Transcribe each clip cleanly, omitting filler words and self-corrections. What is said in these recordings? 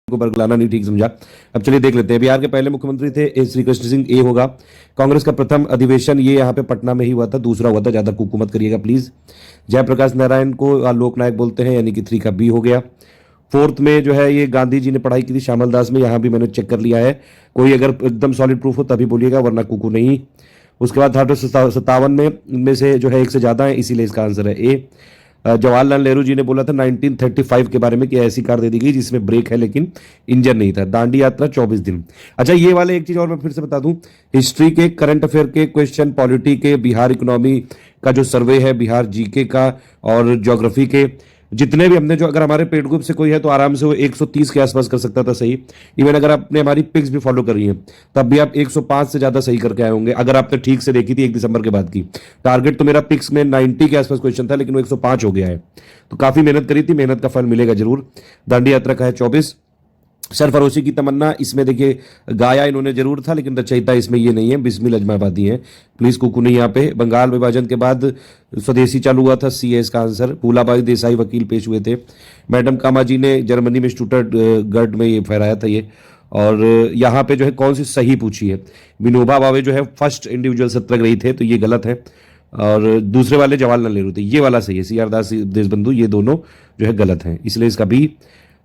को बरगलाना नहीं ठीक समझा। अब चलिए देख लेते हैं। बिहार के पहले मुख्यमंत्री थे श्री कृष्ण सिंह, ए होगा। कांग्रेस का प्रथम अधिवेशन ये यहाँ पे पटना में ही हुआ था, दूसरा हुआ था, ज्यादा कुकू मत करिएगा प्लीज। जयप्रकाश नारायण को लोकनायक बोलते हैं, यानी कि 3 का बी हो गया। फोर्थ में जो है ये गांधी जी ने पढ़ाई की थी श्यामल दास में, यहाँ भी मैंने चेक कर लिया है। कोई अगर एकदम सॉलिड प्रूफ हो तभी बोलिएगा, वरना कुकू नहीं। उसके बाद 1857 में इनमें से जो है 1 से ज्यादा है, इसीलिए इसका आंसर है ए। जवाहरलाल नेहरू जी ने बोला था 1935 के बारे में कि ऐसी कार दे दी गई जिसमें ब्रेक है लेकिन इंजन नहीं था। दांडी यात्रा 24 दिन। अच्छा, ये वाले एक चीज और मैं फिर से बता दूं, हिस्ट्री के, करंट अफेयर के क्वेश्चन, पॉलिटी के, बिहार इकोनॉमी का जो सर्वे है, बिहार जीके का और ज्योग्राफी के जितने भी हमने, जो अगर हमारे पेड ग्रुप से कोई है तो आराम से वो 130 के आसपास कर सकता था सही। इवन अगर आपने हमारी पिक्स भी फॉलो कर रही हैं तब भी आप 105 से ज्यादा सही करके आए होंगे, अगर आपने ठीक से देखी थी 1 दिसंबर के बाद की। टारगेट तो मेरा पिक्स में 90 के आसपास क्वेश्चन था, लेकिन वो 105 हो गया है, तो काफी मेहनत करी थी, मेहनत का फल मिलेगा जरूर। दांडी यात्रा का है 24। सरफरोशी की तमन्ना, इसमें देखिए गाया इन्होंने जरूर था, लेकिन रचयिता इसमें ये नहीं है, बिस्मिल अजमाबादी है। प्लीज कुकू नहीं यहाँ पे। बंगाल विभाजन के बाद स्वदेशी चालू हुआ था, सी है इसका आंसर। फूलाबाई देसाई वकील पेश हुए थे। मैडम कामाजी ने जर्मनी में स्टुटगर्ट में ये फहराया था ये। और यहाँ पे जो है कौन सी सही पूछी है, विनोबा भावे जो है फर्स्ट इंडिविजुअल सत्याग्रही थे, तो ये गलत है। और दूसरे वाले जवाहरलाल नेहरू थे, ये वाला सही है। सी आर दास देशबंधु, ये दोनों जो है गलत है, इसलिए इसका भी।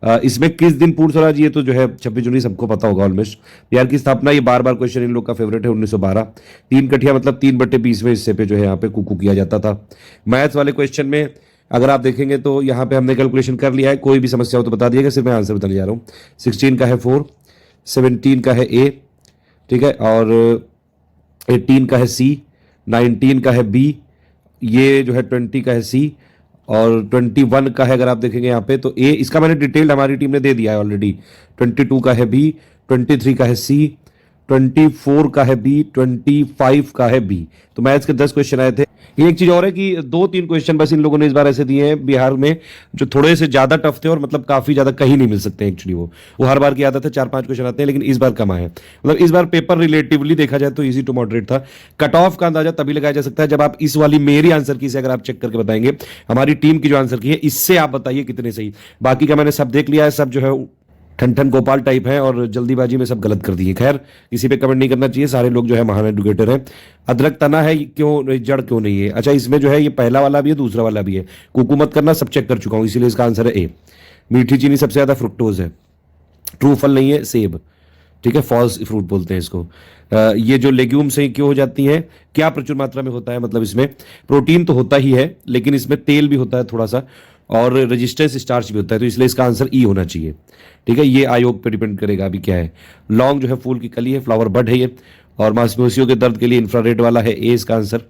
इसमें किस दिन पूर्ण स्वराज, ये तो जो है 26 जनवरी सबको पता होगा ऑलमोस्ट। बिहार की स्थापना, ये बार बार क्वेश्चन इन लोग का फेवरेट है, 1912। 3 कठिया मतलब 3/20वें हिस्से पे जो है यहाँ पे कुकू किया जाता था। मैथ्स वाले क्वेश्चन में अगर आप देखेंगे तो यहाँ पे हमने कैलकुलेशन कर लिया है, कोई भी समस्या हो तो बता दिएगा, सिर्फ मैं आंसर बताने जा रहा हूँ। 16 का है 4, 17 का है ए, ठीक है, और 18 का है सी, 19 का है बी, ये जो है 20 का है सी, और 21 का है अगर आप देखेंगे यहाँ पे तो ए। इसका मैंने डिटेल हमारी टीम ने दे दिया है ऑलरेडी। 22 का है बी, 23 का है सी, 24 का है बी, 25 का है बी। तो मैथ्स के 10 क्वेश्चन आए थे। एक चीज और है कि 2-3 क्वेश्चन बस इन लोगों ने इस बार ऐसे दिए हैं बिहार में जो थोड़े से ज्यादा टफ थे, और मतलब काफी ज्यादा कहीं नहीं मिल सकते एक्चुअली। वो हर बार की आदत है, 4-5 क्वेश्चन आते हैं, लेकिन इस बार कम आए। मतलब इस बार पेपर रिलेटिवली देखा जाए तो इजी टू मॉडरेट था। कट ऑफ का अंदाजा तभी लगाया जा सकता है जब आप इस वाली मेरी आंसर की से अगर आप चेक करके बताएंगे, हमारी टीम की जो आंसर की है इससे आप बताइए कितने सही। बाकी का मैंने सब देख लिया है, सब जो है ठन ठन गोपाल टाइप है और जल्दीबाजी में सब गलत कर दिए। खैर, किसी पे कमेंट नहीं करना चाहिए, सारे लोग जो है महान एडुकेटर हैं। अदरक तना है क्यों, जड़ क्यों नहीं है? अच्छा, इसमें जो है ये पहला वाला भी है, दूसरा वाला भी है। कुकू मत करना, सब चेक कर चुका हूं, इसीलिए इसका आंसर है ए। मीठी चीनी सबसे ज्यादा फ्रुक्टोज है। ट्रू फल नहीं है सेब, ठीक है, फॉल्स फ्रूट बोलते हैं इसको। ये जो लेग्यूम्स हैं क्यों हो जाती हैं, क्या प्रचुर मात्रा में होता है, मतलब इसमें प्रोटीन तो होता ही है, लेकिन इसमें तेल भी होता है थोड़ा सा, और रेजिस्टेंस स्टार्च भी होता है, तो इसलिए इसका आंसर ई होना चाहिए, ठीक है। ये आयोग पर डिपेंड करेगा अभी क्या है। लौंग जो है फूल की कली है, फ्लावर बड है ये, और मांसपेशियों के दर्द के लिए इंफ्रारेड वाला है ए इसका आंसर।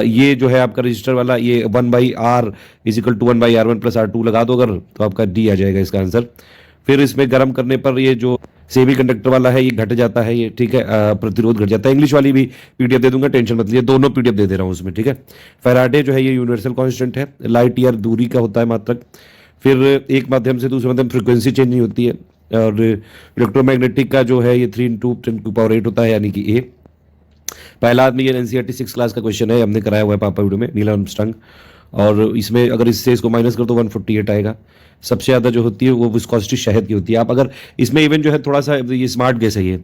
ये जो है आपका रजिस्टर वाला, ये 1/r = 1/r1 + r2 लगा दो अगर, तो आपका डी आ जाएगा इसका आंसर। फिर इसमें गर्म करने पर ये जो सेमी कंडक्टर वाला है ये घट जाता है ये, ठीक है, प्रतिरोध घट जाता है। इंग्लिश वाली भी पीडीएफ दे दूंगा, टेंशन मत लीजिए, दोनों पीडीएफ दे रहा हूं उसमें, ठीक है। फैराडे जो है ये यूनिवर्सल कांस्टेंट है, लाइट ईयर दूरी का होता है मात्रक। फिर एक माध्यम से दूसरे माध्यम फ्रीक्वेंसी चेंज नहीं होती है। और इलेक्ट्रोमैग्नेटिक का जो है ये 3 × 10⁸ होता है, यानी कि ए। पहला आदमी, ये एनसीईआरटी 6 क्लास का क्वेश्चन है, हमने कराया हुआ है पापा वीडियो में, नील आर्मस्ट्रांग। और इसमें अगर इससे इसको माइनस कर तो 148 आएगा। सबसे ज्यादा जो होती है वो विस्कोसिटी शहद की होती है। आप अगर इसमें इवन जो है थोड़ा सा, ये स्मार्ट गैस है ये,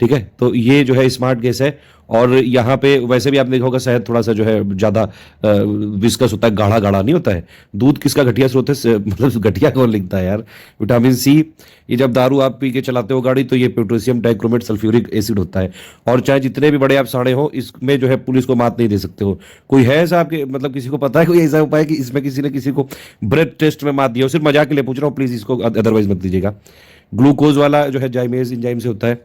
ठीक है, तो ये जो है स्मार्ट गैस है। और यहाँ पे वैसे भी आपने देखा होगा शहद थोड़ा सा जो है ज्यादा विस्कस होता है, गाढ़ा गाढ़ा नहीं होता है। दूध किसका घटिया स्रोत है, मतलब घटिया कौन लिखता है यार? Vitamin C. ये जब दारू आप पी के चलाते हो गाड़ी तो ये पोटेशियम डाइक्रोमेट सल्फ्यूरिक एसिड होता है। और चाहे जितने भी बड़े आप साड़े हो, इसमें जो है पुलिस को मात नहीं दे सकते हो। कोई है ऐसा आपके, मतलब किसी को पता है कोई ऐसा उपाय कि इसमें किसी ने किसी को ब्रेथ टेस्ट में मात दिया हो? सिर्फ मजाक के लिए पूछ रहा हूँ, प्लीज इसको अदरवाइज मत दीजिएगा। ग्लूकोज वाला जो है जाइमेज इंजाइम से होता है,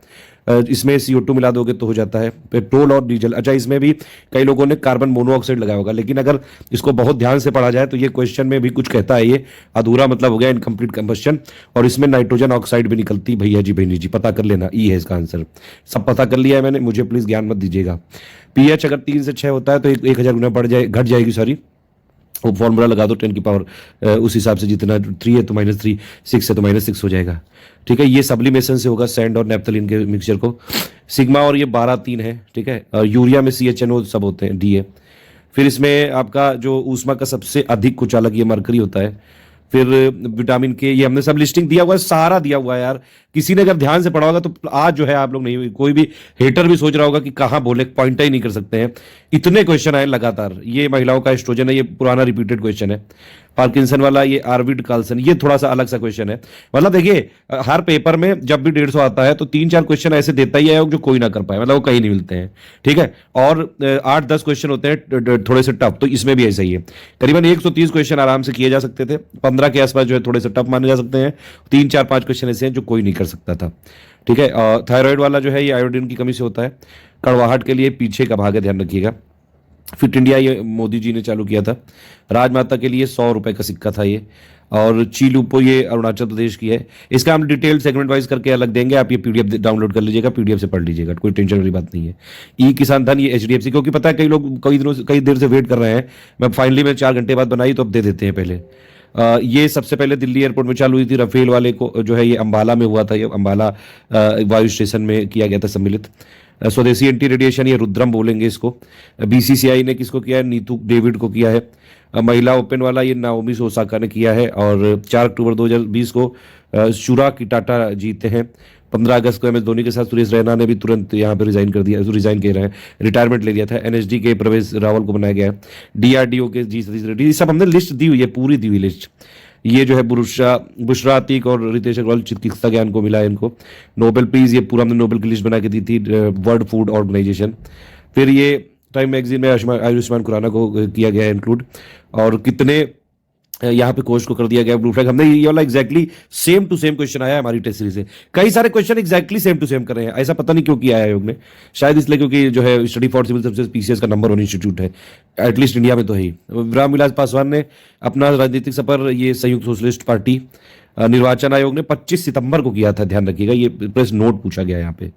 इसमें CO2 मिला दोगे तो हो जाता है। पेट्रोल और डीजल, अच्छा इसमें भी कई लोगों ने कार्बन मोनोऑक्साइड लगाया होगा, लेकिन अगर इसको बहुत ध्यान से पढ़ा जाए तो ये क्वेश्चन में भी कुछ कहता है, ये अधूरा मतलब हो गया, इनकम्प्लीट कंबस्शन। और इसमें नाइट्रोजन ऑक्साइड भी निकलती, भैया जी बहनी जी पता कर लेना, ई है इसका आंसर। सब पता कर लिया है मैंने, मुझे प्लीज ज्ञान मत दीजिएगा। पीएच अगर 3 से 6 होता है तो 1000 गुना बढ़ जाए, घट जाएगी, सॉरी। वो फॉर्मूला लगा दो 10 की पावर उस हिसाब से, जितना 3 है तो -3, 6 है तो -6 हो जाएगा, ठीक है। ये सब्लिमेशन से होगा सैंड और नेप्थलीन के मिक्सचर को। सिग्मा और ये 12-3 है, ठीक है। यूरिया में CHNO सब होते हैं, डी है। फिर इसमें आपका जो ऊष्मा का सबसे अधिक कुचालक ये मरकरी होता है। फिर विटामिन के, ये हमने सब लिस्टिंग दिया हुआ है, सारा दिया हुआ है यार। किसी ने अगर ध्यान से पढ़ा होगा तो आज जो है आप लोग नहीं, कोई भी हेटर भी सोच रहा होगा कि कहाँ बोले, पॉइंट ही नहीं कर सकते हैं। इतने क्वेश्चन आए लगातार। ये महिलाओं का एस्ट्रोजन है, ये पुराना रिपीटेड क्वेश्चन है। पार्किंसन वाला ये आर्विड कार्लसन, ये थोड़ा सा अलग सा क्वेश्चन है। मतलब देखिए, हर पेपर में जब भी 150 आता है तो 3-4 क्वेश्चन ऐसे देता ही है जो कोई ना कर पाए, मतलब वो कहीं नहीं मिलते हैं। ठीक है, और 8-10 क्वेश्चन होते हैं थोड़े से टफ, तो इसमें भी ऐसा ही है। करीबन 130 क्वेश्चन आराम से किए जा सकते थे, 15 के आसपास जो है थोड़े से टफ माने जा सकते हैं। 3-4-5 क्वेश्चन ऐसे हैं जो कोई नहीं कर सकता था। ठीक है, थायराइड वाला जो है ये आयोडीन की कमी से होता है। कड़वाहट के लिए पीछे का भाग है, ध्यान रखिएगा। फिट इंडिया ये मोदी जी ने चालू किया था। राजमाता के लिए 100 रुपए का सिक्का था ये। और चीलूपो ये अरुणाचल प्रदेश की है। इसका हम डिटेल सेगमेंट वाइज करके अलग देंगे, आप ये पीडीएफ डाउनलोड कर लीजिएगा, पीडीएफ से पढ़ लीजिएगा, कोई टेंशन वाली बात नहीं है। ई किसान धन ये एचडीएफसी, क्योंकि पता है कई लोग कई देर से वेट कर रहे हैं। मैं फाइनली मैं 4 घंटे बाद बनाई तो अब दे देते हैं पहले। ये सबसे पहले दिल्ली एयरपोर्ट में चालू हुई थी। रफेल वाले को जो है ये अंबाला में हुआ था, ये अंबाला वायु स्टेशन में किया गया था सम्मिलित। स्वदेशी एंटी रेडिएशन, ये रुद्रम बोलेंगे इसको। बीसीसीआई ने किसको किया है? नीतू डेविड को किया है। महिला ओपन वाला ये नाओमी ओसाका ने किया है। और 4 अक्टूबर 2020 को शुरा की टाटा जीते हैं। 15 अगस्त को एम एस धोनी के साथ सुरेश रैना ने भी तुरंत यहाँ पे रिजाइन कर दिया, रिजाइन कह रहे हैं, रिटायरमेंट ले लिया था। एनएसडी के प्रवेश रावल को बनाया गया है। डीआरडीओ के जी सतीश रेड्डी, ये सब हमने लिस्ट दी हुई है, पूरी दी हुई लिस्ट। ये जो है बुशरा अतीक और रितेश अग्रवाल चिकित्सा ज्ञान को मिला है इनको। नोबेल प्रीज, ये पूरा हमने नोबेल की लिस्ट बना के दी थी, वर्ल्ड फूड ऑर्गेनाइजेशन। फिर ये टाइम मैगजीन में आयुष्मान खुराना को किया गया है इंक्लूड। और कितने यहाँ पे कोच को कर दिया गया ब्लू फ्लैग। हमने ये वाला exactly same to same question आया है हमारी टेस्ट सीरीज से। कई सारे question exactly same to same कर रहे हैं, ऐसा पता नहीं क्यों किया है आयोग ने। शायद इसलिए क्योंकि जो है study for civil services PCS का नंबर 1 इंस्टीट्यूट है, एटलीस्ट इंडिया में तो है ही। रामविलास पासवान ने अपना राजनीतिक सफर ये संयुक्त सोशलिस्ट पार्टी, निर्वाचन आयोग ने 25 सितंबर को किया था, ध्यान रखिएगा, ये प्रेस नोट पूछा गया यहाँ पे।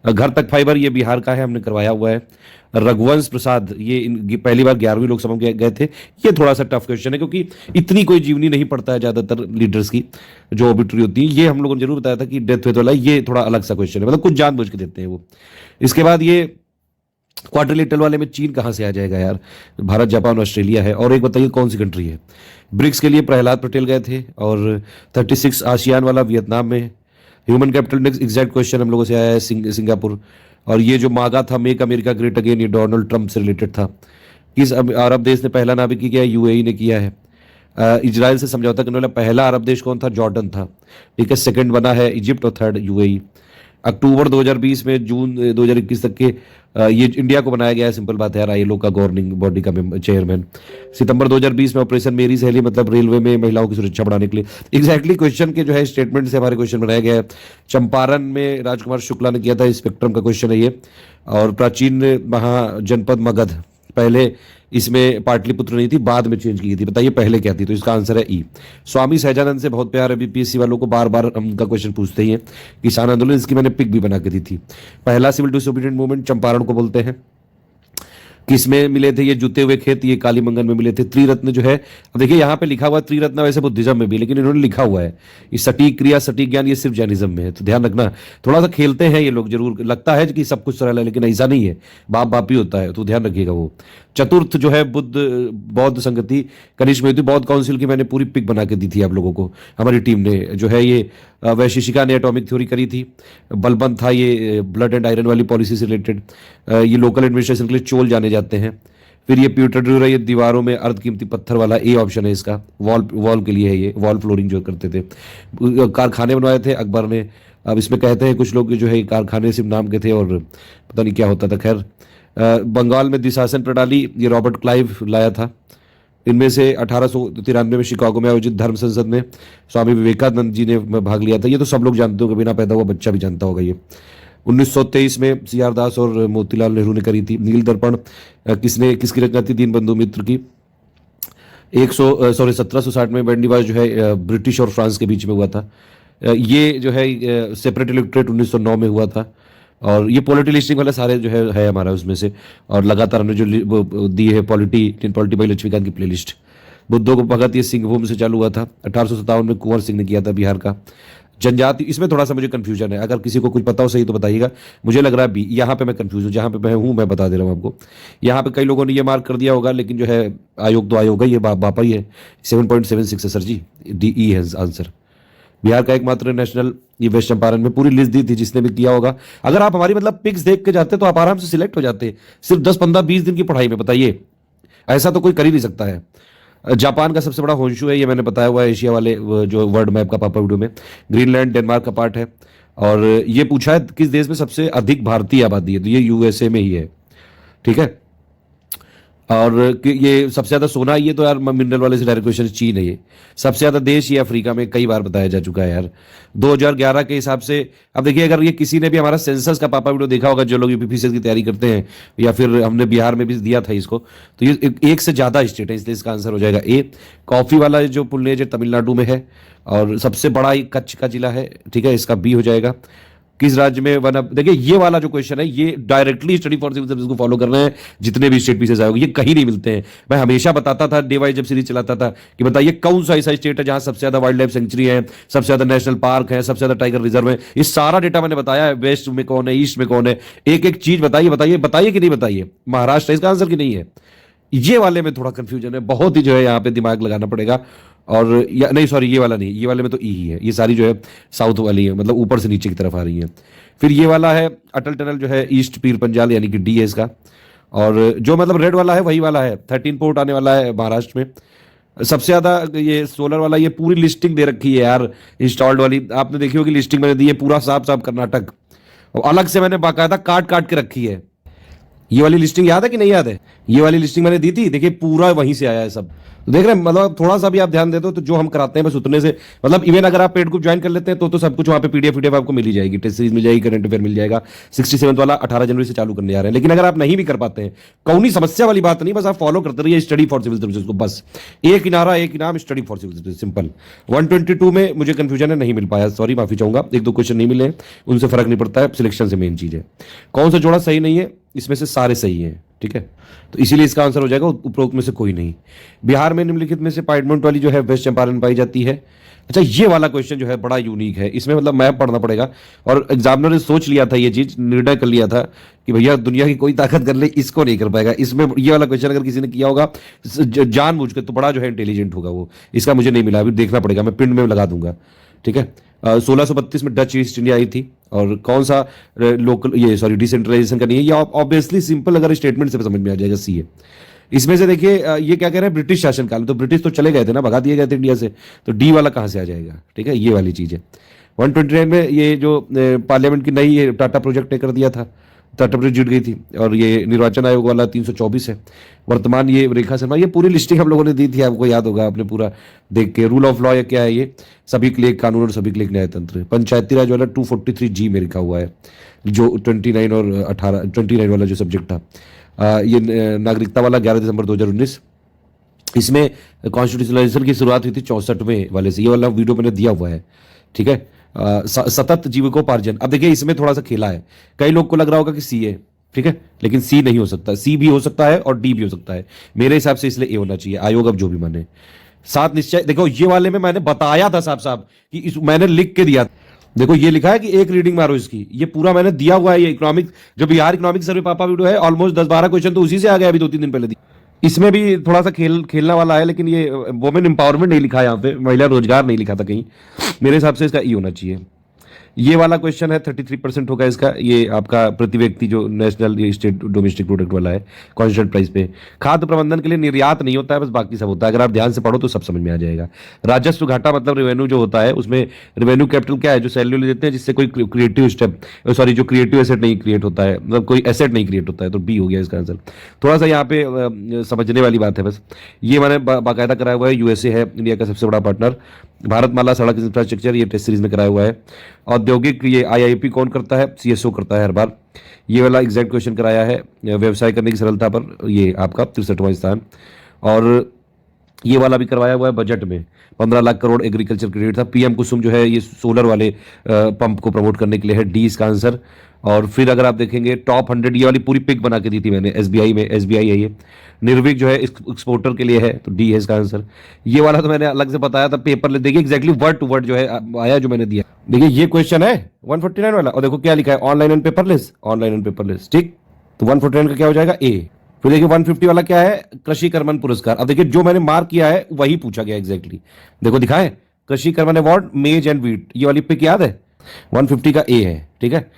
घर तक फाइबर ये बिहार का है, हमने करवाया हुआ है। रघुवंश प्रसाद ये पहली बार 11वीं लोकसभा में गए थे। ये थोड़ा सा टफ क्वेश्चन है क्योंकि इतनी कोई जीवनी नहीं पड़ता है ज्यादातर लीडर्स की जो ओबिटरी होती है। ये हम लोगों ने जरूर बताया था कि डेथ वेथ वाला ये थोड़ा अलग सा क्वेश्चन है, मतलब कुछ जानबूझ के देते हैं वो। इसके बाद ये क्वाड्रिलेटरल वाले में चीन कहाँ से आ जाएगा यार? भारत, जापान, ऑस्ट्रेलिया है। और एक बताइए कौन सी कंट्री है? ब्रिक्स के लिए प्रहलाद पटेल गए थे। और 36 आसियान वाला वियतनाम में। Human capital index exact question हम लोगों से आया है, सिंगापुर। और ये जो मांगा था मेक अमेरिका ग्रेट अगेन, ये डोनाल्ड ट्रंप से रिलेटेड था। किस अरब देश ने पहला नाभिक किया है? यूएई ने किया है। इजराइल से समझौता करने वाला पहला अरब देश कौन था? जॉर्डन था। ठीक है, सेकंड बना है इजिप्ट और थर्ड यूएई। अक्टूबर 2020 में जून 2021 तक के ये इंडिया को बनाया गया है, सिंपल बात है यार, आईएलओ का गवर्निंग बॉडी का चेयरमैन। सितंबर 2020 में ऑपरेशन मेरी सहेली, मतलब रेलवे में महिलाओं की सुरक्षा बढ़ाने के लिए। एग्जैक्टली क्वेश्चन के जो है स्टेटमेंट से हमारे क्वेश्चन बनाया गया है। चंपारण में राजकुमार शुक्ला ने किया था, स्पेक्ट्रम का क्वेश्चन है ये। और प्राचीन महाजनपद मगध, पहले इसमें पाटलिपुत्र नहीं थी, बाद में चेंज की गई थी, बताइए पहले क्या थी? तो इसका आंसर है ई। स्वामी सहजानंद से बहुत प्यार है, बीपीएससी वालों को बार बार उनका क्वेश्चन पूछते ही है। किसान आंदोलन, इसकी मैंने पिक भी बना के दी थी। पहला सिविल डिसोबीडिएंट मूवमेंट चंपारण को बोलते हैं। किसमें मिले थे ये जुते हुए खेत? ये कालीमंगन में मिले थे। त्रिरत्न जो है, अब देखिए यहाँ पे लिखा हुआ त्रिरत्न वैसे बुद्धिज्म में भी, लेकिन इन्होंने लिखा हुआ है ये सटीक क्रिया सटीक ज्ञान, ये सिर्फ जैनिज्म में है, तो ध्यान रखना। थोड़ा सा खेलते हैं ये लोग जरूर, लगता है कि सब कुछ सरल है लेकिन ऐसा नहीं है, बाप बाप ही होता है, तो ध्यान रखिएगा वो। चतुर्थ जो है बौद्ध संगति कनिष्क में हुई थी। बौद्ध काउंसिल की मैंने पूरी पिक बना के दी थी आप लोगों को, हमारी टीम ने जो है ये वैशेषिका ने एटॉमिक थ्योरी करी थी। बलबंत था ये ब्लड एंड आयरन वाली पॉलिसी से रिलेटेड। ये लोकल एडमिनिस्ट्रेशन के लिए चोल जाने जाते हैं। फिर ये प्यूटरड्यूर है, ये दीवारों में अर्ध कीमती पत्थर वाला, ए ऑप्शन है इसका। वॉल के लिए है ये, वॉल फ्लोरिंग जो करते थे। कारखाने बनवाए थे अकबर ने। अब इसमें कहते हैं कुछ लोग कि जो है कारखाने सिर्फ नाम के थे और पता नहीं क्या होता था। खैर, बंगाल में द्विशासन प्रणाली ये रॉबर्ट क्लाइव लाया था। इनमें से 1893 में शिकागो में आयोजित धर्म संसद में स्वामी विवेकानंद जी ने भाग लिया था। ये तो सब लोग जानते हो, बिना पैदा हुआ बच्चा भी जानता होगा ये। 1923 में सीआर दास और मोतीलाल नेहरू ने करी थी। नील दर्पण किसकी रचना थी? दीनबंधु मित्र की। 1760 में बैंडीबाज जो है ब्रिटिश और फ्रांस के बीच में हुआ था। ये जो है सेपरेट इलेक्टोरेट 1909 में हुआ था। और ये पॉलिटी लिस्टिंग वाले सारे जो है हमारा उसमें से। और लगातार हमने जो दी है पॉलिटी बाई लक्ष्मीकांत की प्लेलिस्ट। बुद्धों को भगत ये सिंहभूम से चालू हुआ था। 1857 में कुंवर सिंह ने किया था बिहार का। जनजाति, इसमें थोड़ा सा मुझे कंफ्यूजन है, अगर किसी को कुछ पता हो सही तो बताइएगा। मुझे लग रहा है बी, यहाँ पे मैं कंफ्यूज हूँ, जहाँ पे मैं हूँ मैं बता दे रहा हूँ आपको। यहाँ पे कई लोगों ने ये मार्क कर दिया होगा, लेकिन जो है आयोग तो आयोग है, ये बापा ही है। 7.76 है सर जी, डी ई है आंसर। बिहार का एकमात्र नेशनल, ये वेस्ट चंपारण में पूरी लिस्ट दी थी, जिसने भी किया होगा। अगर आप हमारी मतलब पिक्स देख के जाते तो आप आराम से सिलेक्ट हो जाते, सिर्फ 10 15 20 दिन की पढ़ाई में, बताइए। ऐसा तो कोई कर ही नहीं सकता है। जापान का सबसे बड़ा होंशु है, ये मैंने बताया हुआ है, एशिया वाले जो वर्ल्ड मैप का पापा वीडियो में। ग्रीनलैंड डेनमार्क का पार्ट है। और ये पूछा है किस देश में सबसे अधिक भारतीय आबादी है, तो ये यूएसए में ही है, ठीक है। और ये सबसे ज्यादा सोना, ये तो यार मिनरल वाले से डायरेक्ट क्वेश्चन, चीन है ये। सबसे ज्यादा देश ये अफ्रीका में कई बार बताया जा चुका है यार, 2011 के हिसाब से। अब देखिए, अगर ये किसी ने भी हमारा सेंसस का पापा वीडियो देखा होगा, जो लोग यूपीपीसीएस की तैयारी करते हैं, या फिर हमने बिहार में भी दिया था इसको, तो ये एक से ज्यादा स्टेट है, इसलिए इसका आंसर हो जाएगा ए। कॉफी वाला जो पुल है, जो तमिलनाडु में है, और सबसे बड़ा कच्छ का जिला है, ठीक है, इसका बी हो जाएगा। किस राज्य में वन अप, देखिए ये वाला जो क्वेश्चन है, ये directly study for civil service को फॉलो कर रहे हैं जितने भी स्टेट पीसेस आए, ये कहीं नहीं मिलते हैं। मैं हमेशा बताता था, डे वाइज जब सीरीज चलाता था, कि बताइए कौन सा ऐसा स्टेट है जहां सबसे ज्यादा वाइल्ड लाइफ सेंचुरी है, सबसे ज्यादा नेशनल पार्क है, सबसे ज्यादा टाइगर रिजर्व है। ये सारा डेटा मैंने बताया है, वेस्ट में कौन है, ईस्ट में कौन है, एक एक चीज बताइए बताइए बताइए कि नहीं बताइए। महाराष्ट्र इसका आंसर की नहीं है। ये वाले में थोड़ा कंफ्यूजन है, बहुत ही जो है यहाँ पे दिमाग लगाना पड़ेगा। और या नहीं, सॉरी, ये वाला नहीं, ये वाले में तो ई ही है, ये सारी जो है साउथ वाली है, मतलब ऊपर से नीचे की तरफ आ रही है। फिर ये वाला है अटल टनल, जो है ईस्ट पीर पंजाल, यानी कि डी है इसका। और जो मतलब रेड वाला है वही वाला है, 13 पोर्ट आने वाला है महाराष्ट्र में। सबसे ज्यादा ये सोलर वाला, ये पूरी लिस्टिंग दे रखी है यार, इंस्टॉल्ड वाली आपने देखी होगी लिस्टिंग मैंने दी है, पूरा साफ साफ कर्नाटक, और अलग से मैंने बाकायदा काट काट के रखी है। ये वाली लिस्टिंग याद है कि नहीं याद है? ये वाली लिस्टिंग मैंने दी थी, देखिए पूरा वहीं से आया है सब। तो देख रहे हैं, मतलब थोड़ा सा भी आप ध्यान देते हो तो जो हम कराते हैं बस उतने से, मतलब इवन अगर आप पेड ग्रुप ज्वाइन कर लेते हैं तो सब कुछ वहाँ पे पीडीएफ आपको मिल ही जाएगी, टेस्ट सीरीज मिल जाएगी, करंट अफेयर मिल जाएगा। 67 वाला 18 जनवरी से चालू करने जा रहे हैं। लेकिन अगर आप नहीं भी कर पाते हैं, कौनी समस्या वाली बात नहीं, बस आप फॉलो करते रहिए स्टडी फॉर सिविल सर्विसेज को, बस एक नारा एक इनाम, study for civil services, simple. 122 में मुझे कंफ्यूजन है, नहीं मिल पाया, सॉरी, माफी चाहूंगा, एक दो क्वेश्चन नहीं मिले, उनसे फर्क नहीं पड़ता है, सिलेक्शन से मेन चीज है। कौन सा जोड़ा सही नहीं है, इसमें से सारे सही हैं, ठीक है, तो इसीलिए इसका आंसर हो जाएगा उपरोक्त में से कोई नहीं। बिहार में निम्नलिखित में से पाइडमोंट वाली जो है वेस्ट चंपारण पाई जाती है। अच्छा, ये वाला क्वेश्चन जो है बड़ा यूनिक है, इसमें मतलब मैप पढ़ना पड़ेगा, और एग्जामिनर ने सोच लिया था, ये चीज निर्णय कर लिया था कि भैया दुनिया की कोई ताकत कर ले, इसको नहीं कर पाएगा। इसमें ये वाला क्वेश्चन अगर किसी ने किया होगा जानबूझ के, तो बड़ा जो है इंटेलिजेंट होगा वो। इसका मुझे नहीं मिला, अभी देखना पड़ेगा, मैं पिंड में लगा दूंगा, ठीक है। 1632 में डच ईस्ट इंडिया आई थी, और कौन सा लोकल, ये सॉरी डिसेंट्रलाइजेशन का नहीं है, ये ऑब्वियसली सिंपल, अगर स्टेटमेंट से समझ में आ जाएगा, सी है। इसमें से देखिए ये क्या कह रहे हैं, ब्रिटिश शासनकाल में, तो ब्रिटिश तो चले गए थे ना, भगा दिए गए थे इंडिया से, तो डी वाला कहां से आ जाएगा, ठीक है, ये वाली चीज है। 129 में ये जो पार्लियामेंट की नई टाटा प्रोजेक्ट ने कर दिया था, टाटा प्रोजेक्ट जुट गई थी, और ये निर्वाचन आयोग वाला 324 है। वर्तमान ये रेखा शर्मा, ये पूरी लिस्टिंग हम लोगों ने दी थी, आपको याद होगा, आपने पूरा देख के। रूल ऑफ लॉ ये क्या है, ये सभी के लिए एक कानून और सभी के लिए एक न्यायतंत्र। पंचायती राज वाला 243 जी में लिखा हुआ है, जो 29 और 18 29 वाला जो सब्जेक्ट था। ये नागरिकता वाला 11 दिसंबर 2019। इसमें कॉन्स्टिट्यूशनलाइजेशन की शुरुआत हुई थी 64वें वाले से, ये वाला वीडियो मैंने दिया हुआ है, ठीक है। सतत जीविकोपार्जन, अब देखिए इसमें थोड़ा सा खेला है, कई लोग को लग रहा होगा कि सी है, ठीक है, लेकिन सी नहीं हो सकता, सी भी हो सकता है और डी भी हो सकता है मेरे हिसाब से, इसलिए ए होना चाहिए, आयोग अब जो भी माने। सात निश्चय, देखो ये वाले में मैंने बताया था साहब साहब कि मैंने लिख के दिया, देखो ये लिखा है कि एक रीडिंग मारो इसकी, ये पूरा मैंने दिया हुआ है। ये इकोनॉमिक, जो बिहार इकोनॉमिक सर्वे पापा वीडियो है, ऑलमोस्ट 10-12 क्वेश्चन तो उसी से आ गया अभी 2-3 दिन पहले दी। इसमें भी थोड़ा सा खेलना वाला है, लेकिन ये वुमेन एम्पावरमेंट नहीं लिखा है यहाँ पे, महिला रोजगार नहीं लिखा था कहीं, मेरे हिसाब से इसका ई होना चाहिए। ये वाला क्वेश्चन है 33% होगा इसका, ये आपका प्रति व्यक्ति जो नेशनल स्टेट डोमेस्टिक प्रोडक्ट वाला है, कांस्टेंट प्राइस पे। खाद्य प्रबंधन के लिए निर्यात नहीं होता है, बस बाकी सब होता है, अगर आप ध्यान से पढ़ो तो सब समझ में आ जाएगा। राजस्व घाटा मतलब रेवेन्यू जो होता है, उसमें रेवेन्यू कैपिटल क्या है, जो सैलरी देते हैं जिससे कोई क्रिएटिव स्टेप, सॉरी जो क्रिएटिव एसेट नहीं क्रिएट होता है, मतलब कोई एसेट नहीं क्रिएट होता है, तो बी हो गया इसका आंसर। थोड़ा सा यहाँ पे समझने वाली बात है बस। ये मैंने बाकायदा कराया हुआ है, यूएसए है इंडिया का सबसे बड़ा पार्टनर। भारतमाला सड़क इंफ्रास्ट्रक्चर, ये टेस्ट सीरीज में कराया हुआ है। औद्योगिक, ये आईआईपी कौन करता है, सीएसओ करता है हर बार। ये वाला एग्जैक्ट क्वेश्चन कराया है, व्यवसाय करने की सरलता पर, ये आपका 63वां स्थान। और ये वाला भी करवाया हुआ है बजट में, 15 लाख करोड़ एग्रीकल्चर क्रेडिट था। पीएम कुसुम जो है, ये सोलर वाले पंप को प्रमोट करने के लिए है, डी इसका आंसर। और फिर अगर आप देखेंगे टॉप 100, ये वाली पूरी पिक बना के दी थी मैंने, एसबीआई में, एसबीआई है ये। निर्विक जो है एक्सपोर्टर के लिए है, तो डी है इसका आंसर। ये वाला तो मैंने अलग से बताया था, पेपर ले देखिए एग्जैक्टली वर्ड टू वर्ड जो है आया जो मैंने दिया। देखिए ये क्वेश्चन है 149 वाला, और देखो क्या लिखा है, online and paperless, online and paperless, ठीक। तो 149 का क्या हो जाएगा, ए। फिर देखिए 150 वाला क्या है, कृषि कर्मण पुरस्कार। अब देखिए जो मैंने मार्क किया है वही पूछा गया एग्जैक्टली, देखो दिखाए, कृषि कर्मण अवार्ड मेज एंड वीट, ये वाली पिक याद है, 150 का ए है, ठीक है।